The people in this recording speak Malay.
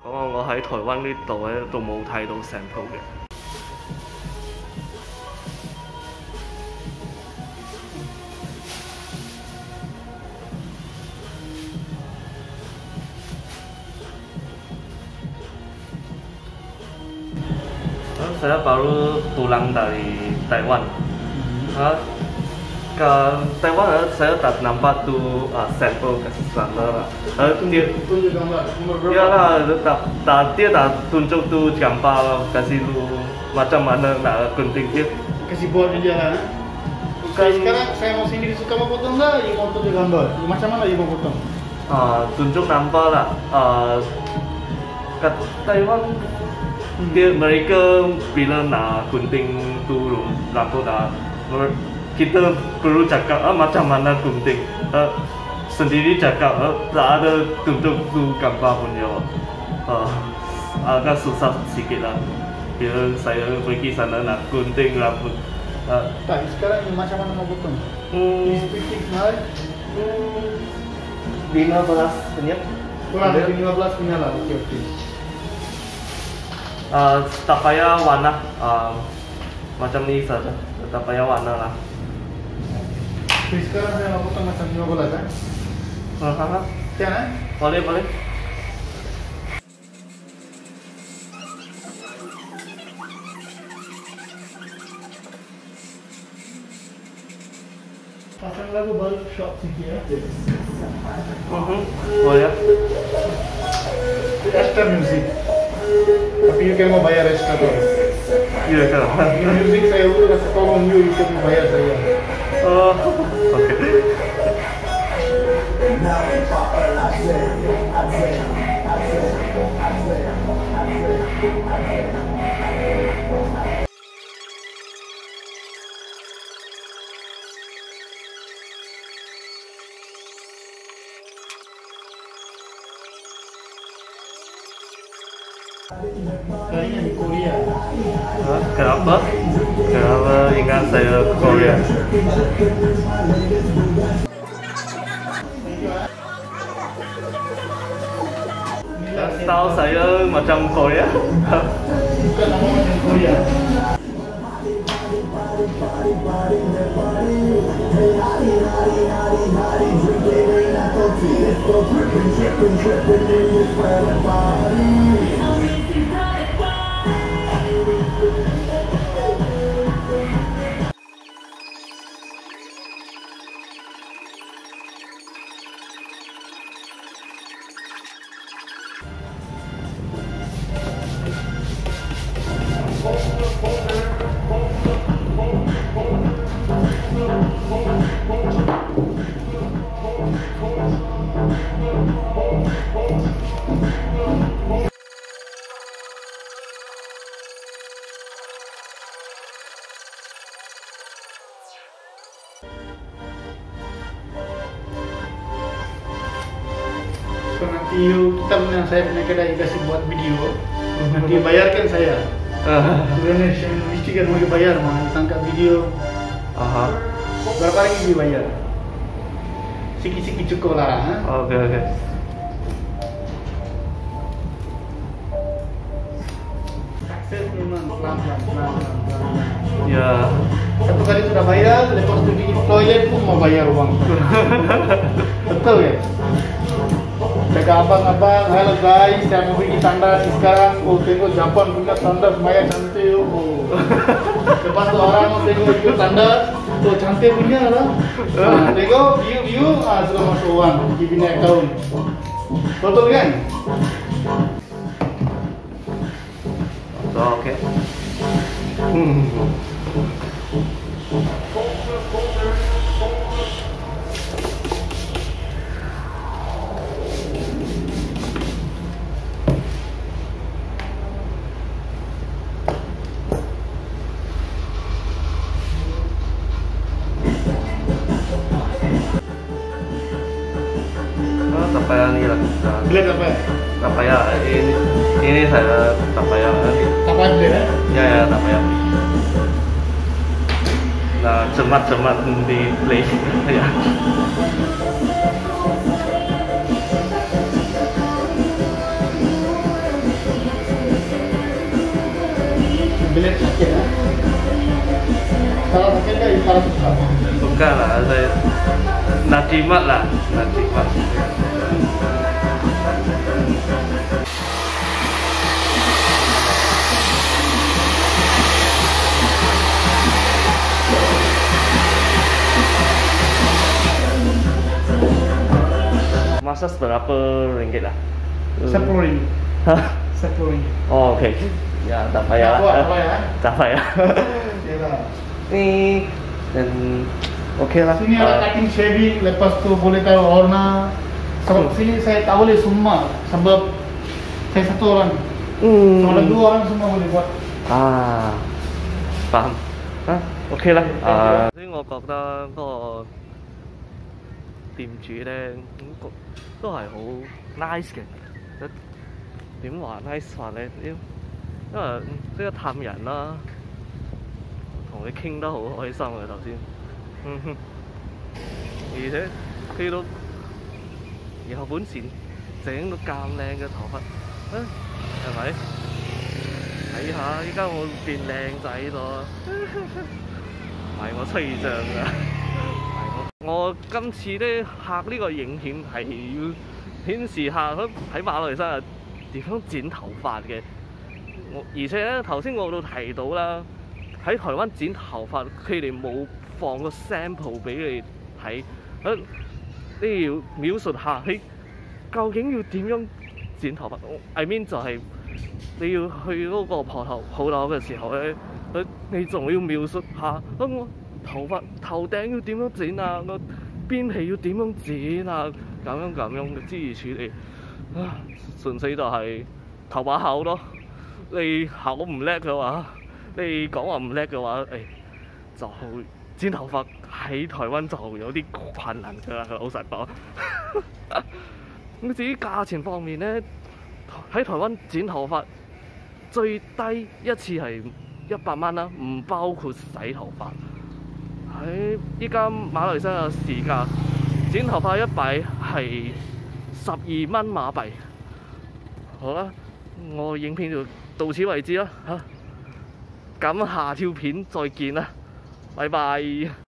講我喺台灣呢度咧都冇睇到成套嘅。Saya baru pulang dari Taiwan. Ke Taiwan saya tak nampak tu sampel kasih sana. Dia tunjuk gambar. ya lah, dia tak tunjuk tu gambar kasih tu macam mana nak gunting dia. Kasih buat dia lah. Sekarang saya mau sendiri suka mau potong nggak? Ia mau tunjuk gambar. Macam mana ia mau potong? Tunjuk nampak lah. Kat Taiwan dia mereka bila nak gunting tu rambut kita perlu cakap macam mana gunting, sendiri cakap tak ada tunjuk tu gambar punya, agak susah sikit lah bila saya pergi sana nak gunting rambut. Tak, sekarang ini macam mana mau potong? Speaking high 15 menit kurang dari 15 menit lah. Okey. Tak payah warna, macam ni saja, tak payah warna lah. Sekarang saya mau potong macam 15 kan? Ya, Boleh. Pasang lagu baru shop sikit ya. Boleh. Extra music. Tapi you kan mau bayar extra tu. Ya kan. Music saya udah kasih tolong you kan mau bayar saya. Okey. Kayaknya di Korea. Kenapa? Kenapa ingat saya Korea? Tahu saya macam Korea? Bukan nama macam Korea. So nanti kita punya saya punya kedai kasih buat video, nanti bayarkan saya. Sebenarnya mesti kan mau bayar mah tangkap video. Berapa lagi dibayar? Sikit-sikit cukup lah. Okey. Saya pelan-pelan. Ya. Satu kali sudah bayar, lepas itu di toilet pun mau bayar uang. Betul ya? Jaga abang-abang, halo guys, saya mau pergi tandas sekarang. Tengok Japan punya tandas maya cantik. Lepas tu orang mau tengok ikut tandas, tuh cantik punya lah. Tengok view, sudah masuk uang di punya account. Betul kan? Okey. Tak payah ni lah. Blade apa? Tak payah. Ini saya tak payah. Tak payah blade Ya, tak payah. Nah, cemat-cemat di play. Ya. Ambil sakit ya. Salah sakit kan ibarat susah. Bukan lah, saya najimat lah, najimat. Masa berapa ringgit lah? 10 ringgit. Hah? 10 ringgit. Oh, oke. Ya, tak payah lah. Tak payah. Tak payah. Yalah. Ni dan oke lah. Sini ada cutting shaving, lepas tu boleh taruh warna. Sebab sini saya tak boleh semua, sebab saya satu orang. Kalau ada 2 orang semua boleh buat. Paham. OK啦。所以我覺得嗰個店主咧，都係好 nice 嘅。點話 nice 法咧？因為呢個探人啦，同佢傾得好開心嘅頭先。而且佢都有本事整到咁靚嘅頭髮，係咪？睇下依家我變靚仔咗，唔係我吹脹㗎。我今次咧拍呢個影片係要顯示下喺馬來西亞點樣剪頭髮嘅。而且咧頭先我都提到啦，喺台灣剪頭髮佢哋冇放個 sample 俾你睇，你要描述下佢究竟要點樣剪頭髮。I mean 就係你要去嗰個鋪頭嘅時候咧，你仲要描述下我頭頂要點樣剪啊，個邊皮要點樣剪啊，咁樣嘅諸如此類。純粹就係頭把口咯。你口唔叻嘅話，你講話唔叻嘅話，就剪頭髮喺台灣就有啲困難㗎啦，老實講。咁至於價錢方面咧，喺台灣剪頭髮最低一次係100蚊啦，唔包括洗頭髮。喺依家馬來西亞市價，剪頭髮一擺係12蚊馬幣。好啦，我影片就到此為止啦嚇，咁下條片再見啦，拜拜。